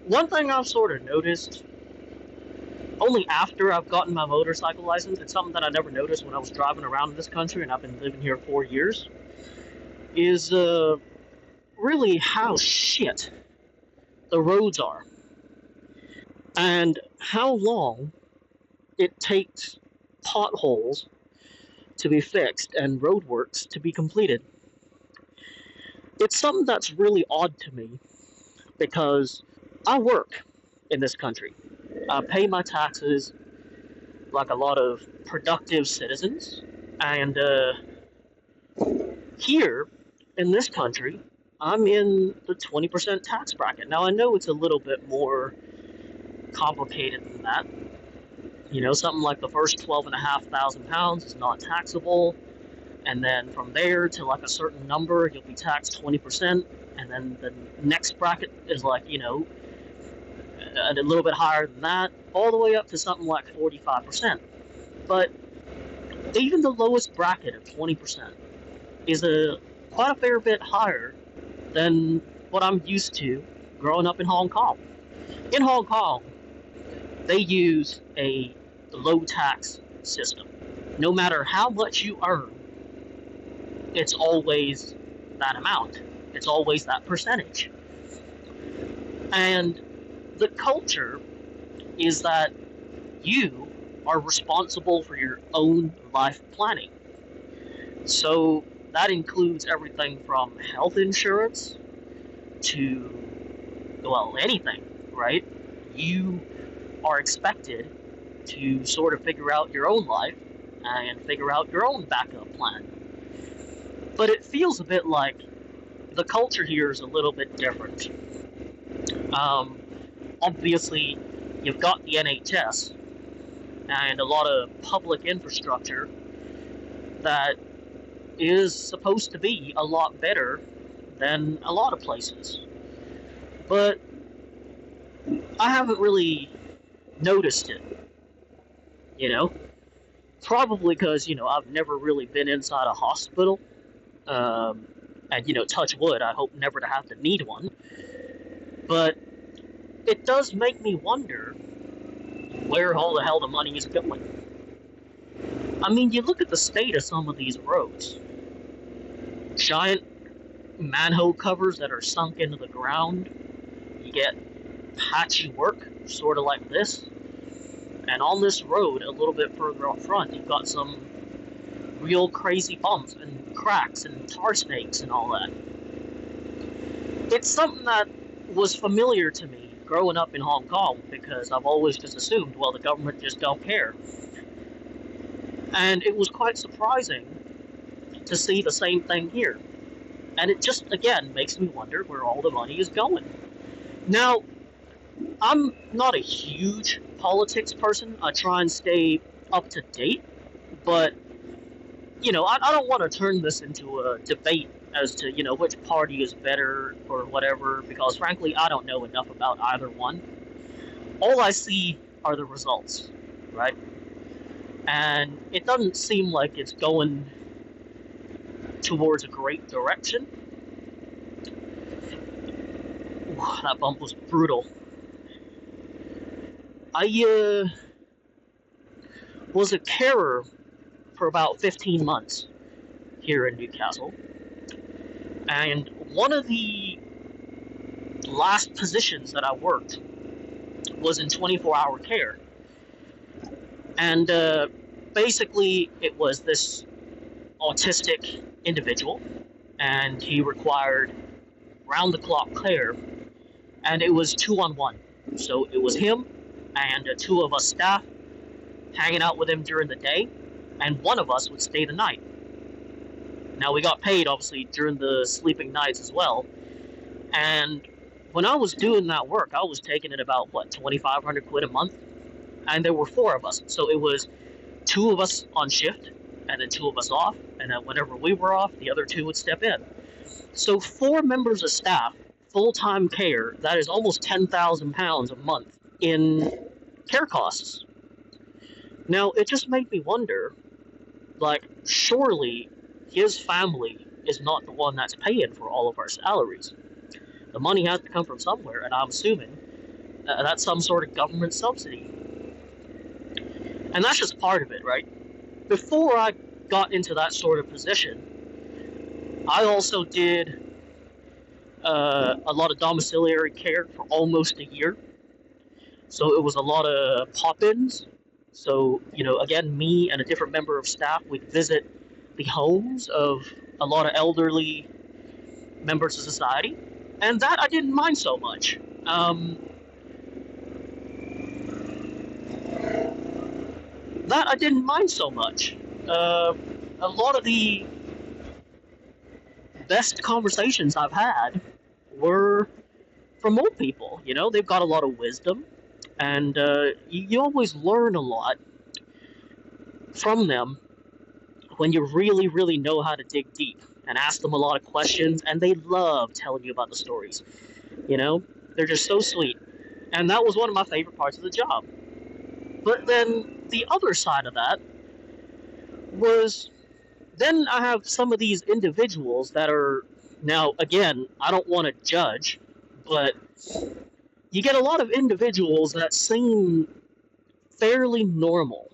One thing I've sort of noticed, only after I've gotten my motorcycle license, it's something that I never noticed when I was driving around in this country, and I've been living here 4 years, is really how shit the roads are, and how long it takes potholes to be fixed and roadworks to be completed. It's something that's really odd to me because I work in this country. I pay my taxes like a lot of productive citizens, and here in this country, I'm in the 20% tax bracket. Now, I know it's a little bit more complicated than that. You know, something like the first 12,500 pounds is not taxable, and then from there to like a certain number, you'll be taxed 20%, and then the next bracket is like, a little bit higher than that, all the way up to something like 45%. But even the lowest bracket of 20% is quite a fair bit higher than what I'm used to growing up in Hong Kong. In Hong Kong, they use a low tax system. No matter how much you earn, it's always that amount. It's always that percentage. And the culture is that you are responsible for your own life planning. So that includes everything from health insurance to, well, anything, right? You are expected to sort of figure out your own life and figure out your own backup plan. But it feels a bit like the culture here is a little bit different. Obviously, you've got the NHS and a lot of public infrastructure that is supposed to be a lot better than a lot of places. But I haven't really noticed it, you know? Probably because, I've never really been inside a hospital. And, touch wood, I hope never to have to need one. But it does make me wonder where all the hell the money is going. I mean, you look at the state of some of these roads. Giant manhole covers that are sunk into the ground. You get patchy work, sort of like this. And on this road, a little bit further up front, you've got some real crazy bumps and cracks and tar snakes and all that. It's something that was familiar to me growing up in Hong Kong because I've always just assumed, well, the government just don't care. And it was quite surprising to see the same thing here. And it just, again, makes me wonder where all the money is going. Now, I'm not a huge politics person. I try and stay up to date. But, I don't want to turn this into a debate as to, which party is better or whatever, because frankly, I don't know enough about either one. All I see are the results, right? And it doesn't seem like it's going towards a great direction. Ooh, that bump was brutal. I was a carer for about 15 months here in Newcastle. And one of the last positions that I worked was in 24-hour care. And basically, it was this autistic individual, and he required round-the-clock care, and it was 2-on-1. So it was him and two of us staff hanging out with him during the day, and one of us would stay the night. Now, we got paid, obviously, during the sleeping nights as well, and when I was doing that work, I was taking it about, 2,500 quid a month, and there were four of us, so it was two of us on shift, and then two of us off, and then whenever we were off, the other two would step in. So 4 members of staff, full-time care, that is almost £10,000 a month in care costs. Now, it just made me wonder, surely his family is not the one that's paying for all of our salaries. The money has to come from somewhere, and I'm assuming That's some sort of government subsidy. And that's just part of it, right? Before I got into that sort of position, I also did a lot of domiciliary care for almost a year. So it was a lot of pop-ins. So, again, me and a different member of staff, we'd visit the homes of a lot of elderly members of society. And that I didn't mind so much. That I didn't mind so much. A lot of the best conversations I've had were from old people. They've got a lot of wisdom, and you always learn a lot from them when you really, really know how to dig deep and ask them a lot of questions, and they love telling you about the stories. They're just so sweet. And that was one of my favorite parts of the job. But then the other side of that was then I have some of these individuals that are now, again, I don't want to judge, but you get a lot of individuals that seem fairly normal.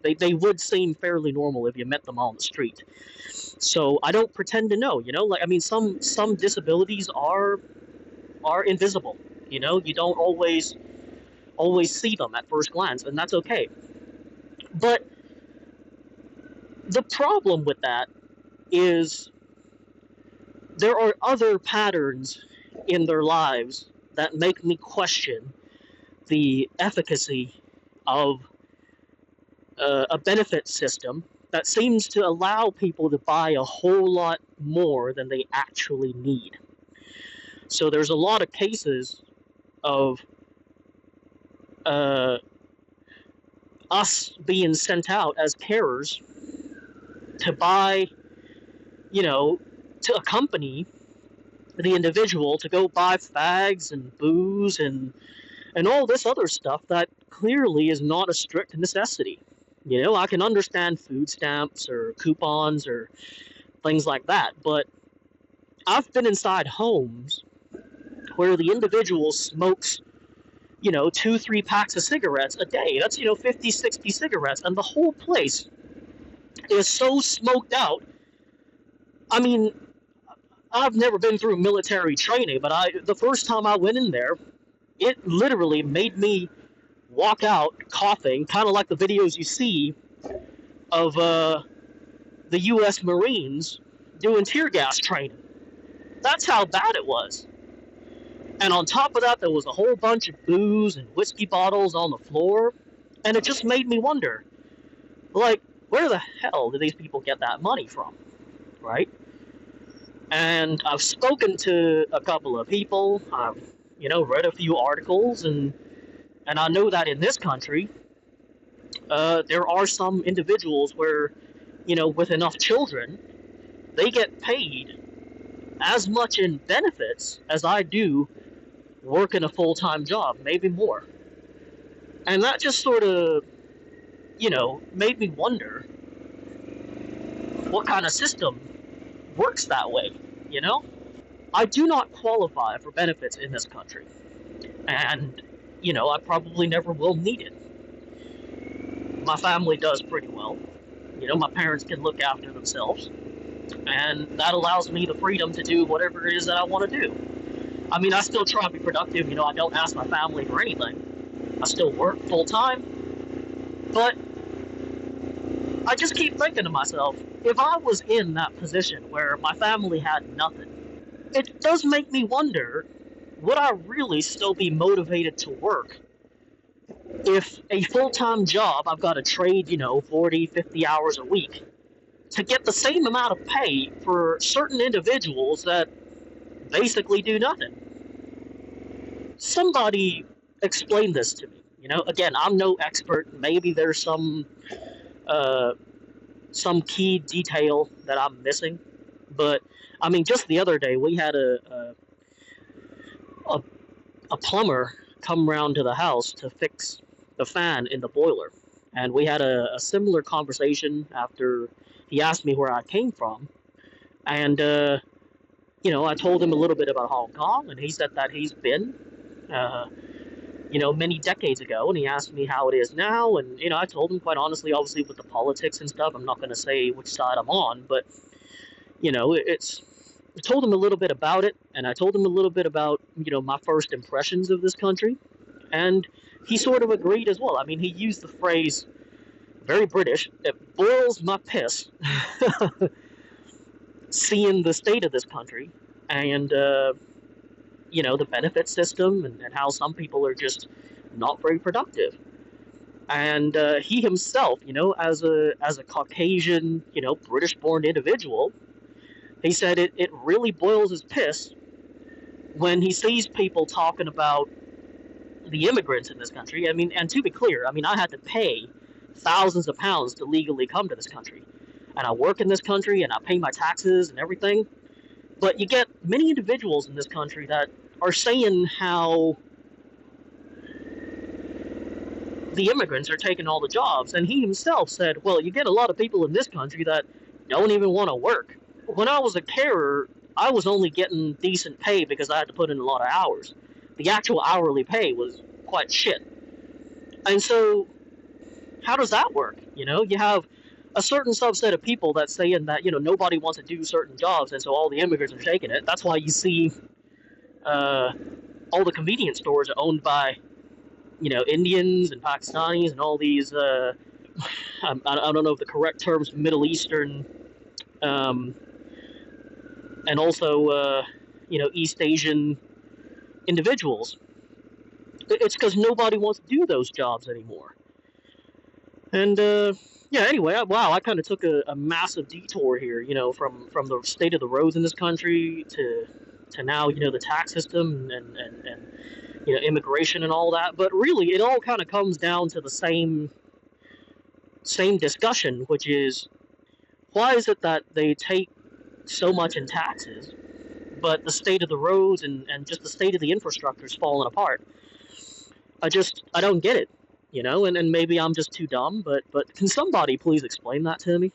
They would seem fairly normal if you met them on the street. So I don't pretend to know. Some disabilities are invisible. You don't always see them at first glance, and that's okay. But the problem with that is there are other patterns in their lives that make me question the efficacy of a benefit system that seems to allow people to buy a whole lot more than they actually need. So there's a lot of cases of us being sent out as carers to buy, to accompany the individual to go buy fags and booze and all this other stuff that clearly is not a strict necessity. I can understand food stamps or coupons or things like that, but I've been inside homes where the individual smokes, 2-3 packs of cigarettes a day. That's, 50, 60 cigarettes, and the whole place is so smoked out. I mean, I've never been through military training, but the first time I went in there, it literally made me walk out coughing, kind of like the videos you see of the U.S. Marines doing tear gas training. That's how bad it was. And on top of that, there was a whole bunch of booze and whiskey bottles on the floor, and it just made me wonder, where the hell do these people get that money from, right? And I've spoken to a couple of people, I've, read a few articles, and I know that in this country, there are some individuals where, with enough children, they get paid as much in benefits as I do working a full-time job, maybe more. And that just sort of, made me wonder what kind of system works that way, I do not qualify for benefits in this country. And, I probably never will need it. My family does pretty well. My parents can look after themselves. And that allows me the freedom to do whatever it is that I want to do. I still try to be productive. I don't ask my family for anything. I still work full time. But I just keep thinking to myself, if I was in that position where my family had nothing, it does make me wonder, would I really still be motivated to work if a full-time job, I've got to trade, 40, 50 hours a week to get the same amount of pay for certain individuals that basically do nothing? Somebody explain this to me. Again, I'm no expert. Maybe there's some key detail that I'm missing. But, just the other day, we had a plumber come round to the house to fix the fan in the boiler. And we had a similar conversation after he asked me where I came from. And, I told him a little bit about Hong Kong, and he said that he's been uh, many decades ago, and he asked me how it is now, and I told him quite honestly, obviously with the politics and stuff, I'm not going to say which side I'm on, but it's. I told him a little bit about it, and I told him a little bit about my first impressions of this country, and he sort of agreed as well. I mean, he used the phrase, very British, it boils my piss seeing the state of this country and the benefit system and how some people are just not very productive. And he himself, as a Caucasian, British-born individual, he said it really boils his piss when he sees people talking about the immigrants in this country. I mean, and to be clear, I mean, I had to pay thousands of pounds to legally come to this country, and I work in this country, and I pay my taxes and everything. But you get many individuals in this country that are saying how the immigrants are taking all the jobs, and he himself said, well, you get a lot of people in this country that don't even want to work. When I was a carer, I was only getting decent pay because I had to put in a lot of hours. The actual hourly pay was quite shit. And so, how does that work? You have a certain subset of people that's saying that, nobody wants to do certain jobs, and so all the immigrants are taking it. That's why you see all the convenience stores are owned by, Indians and Pakistanis and all these, I don't know if the correct term's Middle Eastern, and also, East Asian individuals. It's because nobody wants to do those jobs anymore. And, yeah, anyway, wow, I kind of took a massive detour here, from the state of the roads in this country to now, the tax system and immigration and all that. But really, it all kind of comes down to the same discussion, which is, why is it that they take so much in taxes, but the state of the roads and just the state of the infrastructure is falling apart? I don't get it, and maybe I'm just too dumb, but can somebody please explain that to me?